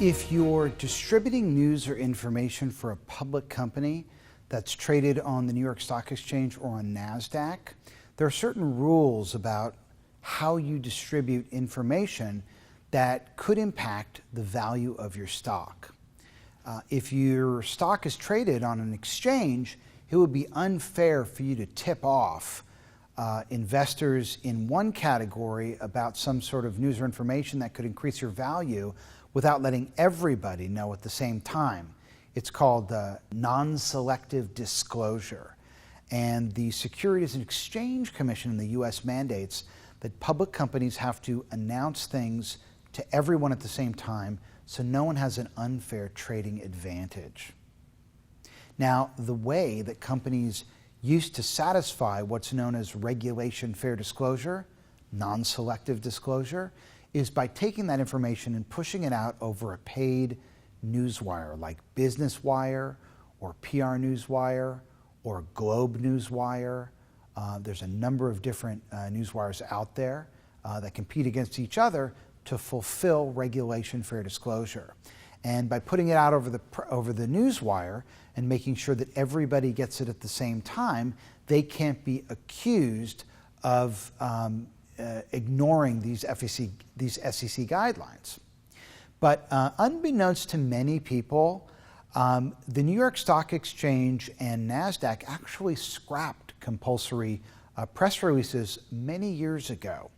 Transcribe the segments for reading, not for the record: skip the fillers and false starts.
If you're distributing news or information for a public company that's traded on the New York Stock Exchange or on NASDAQ, there are certain rules about how you distribute information that could impact the value of your stock. If your stock is traded on an exchange, it would be unfair for you to tip off investors in one category about some sort of news or information that could increase your value without letting everybody know at the same time. It's called non-selective disclosure. And the Securities and Exchange Commission in the US mandates that public companies have to announce things to everyone at the same time so no one has an unfair trading advantage. Now, the way that companies used to satisfy what's known as regulation fair disclosure, non-selective disclosure, is by taking that information and pushing it out over a paid newswire like Business Wire or PR Newswire or Globe Newswire. There's a number of different newswires out there that compete against each other to fulfill regulation fair disclosure. And by putting it out over the newswire and making sure that everybody gets it at the same time, they can't be accused of ignoring these SEC guidelines. But unbeknownst to many people, the New York Stock Exchange and NASDAQ actually scrapped compulsory press releases many years ago.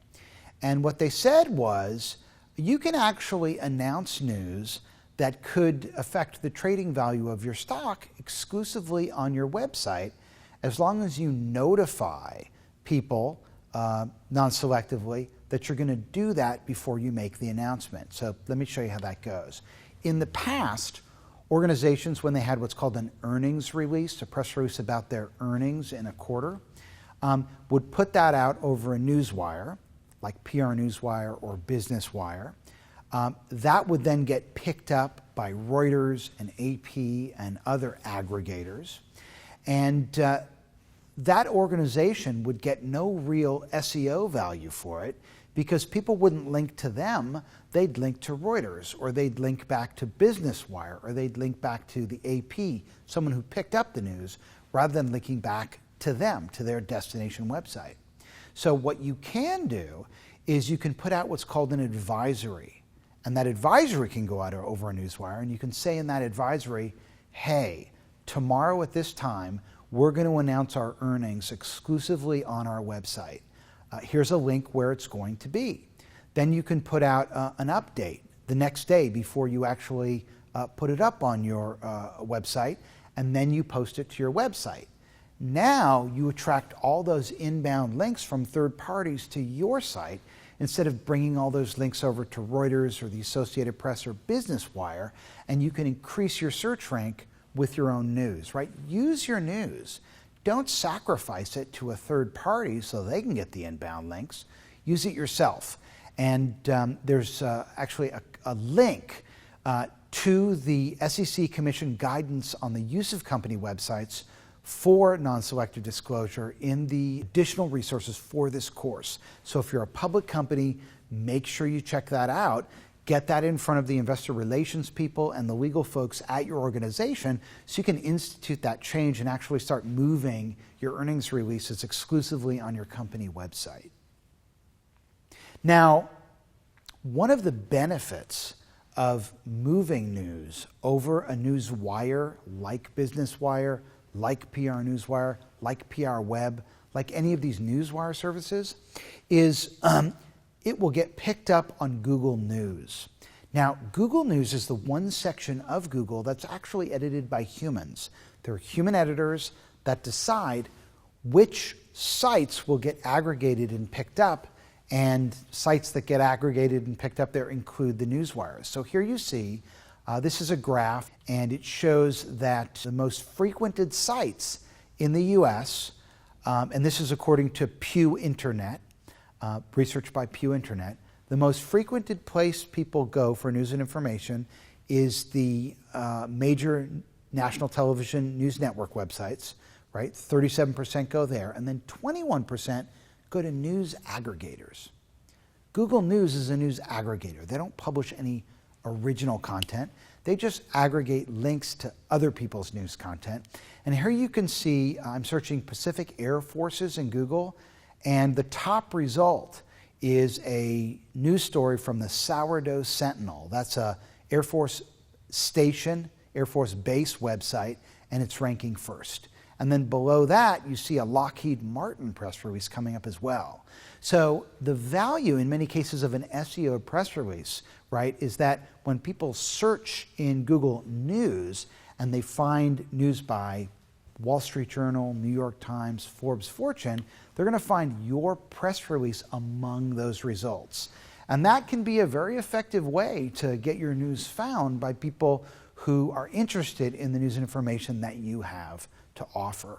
And what they said was, you can actually announce news that could affect the trading value of your stock exclusively on your website, as long as you notify people non-selectively that you're going to do that before you make the announcement. So let me show you how that goes. In the past, organizations, when they had what's called an earnings release, a press release about their earnings in a quarter, would put that out over a newswire, like PR Newswire or Business Wire. That would then get picked up by Reuters and AP and other aggregators. And that organization would get no real SEO value for it because people wouldn't link to them. They'd link to Reuters, or they'd link back to Business Wire, or they'd link back to the AP, someone who picked up the news, rather than linking back to them, to their destination website. So what you can do is you can put out what's called an advisory. And that advisory can go out over a newswire, and you can say in that advisory, hey, tomorrow at this time, we're going to announce our earnings exclusively on our website. Here's a link where it's going to be. Then you can put out an update the next day before you actually put it up on your website, and then you post it to your website. Now you attract all those inbound links from third parties to your site instead of bringing all those links over to Reuters or the Associated Press or Business Wire, and you can increase your search rank with your own news, right? Use your news. Don't sacrifice it to a third party so they can get the inbound links. Use it yourself. And there's actually a link to the SEC Commission guidance on the use of company websites for non-selective disclosure in the additional resources for this course. So if you're a public company, make sure you check that out. Get that in front of the investor relations people and the legal folks at your organization so you can institute that change and actually start moving your earnings releases exclusively on your company website. Now, one of the benefits of moving news over a news wire like Business Wire, like PR Newswire, like PR Web, like any of these newswire services, is it will get picked up on Google News. Now, Google News is the one section of Google that's actually edited by humans. There are human editors that decide which sites will get aggregated and picked up, and sites that get aggregated and picked up there include the newswires. So here you see, this is a graph, and it shows that the most frequented sites in the US, and this is according to Pew Internet, research by Pew Internet, the most frequented place people go for news and information is the major national television news network websites, right? 37% go there, and then 21% go to news aggregators. Google News is a news aggregator. They don't publish any original content. They just aggregate links to other people's news content. And here you can see I'm searching Pacific Air Forces in Google, and the top result is a news story from the Sourdough Sentinel. That's a Air Force station, Air Force base website, and it's ranking first. And then below that, you see a Lockheed Martin press release coming up as well. So the value in many cases of an SEO press release, right, is that when people search in Google News and they find news by Wall Street Journal, New York Times, Forbes, Fortune, they're going to find your press release among those results. And that can be a very effective way to get your news found by people who are interested in the news and information that you have to offer.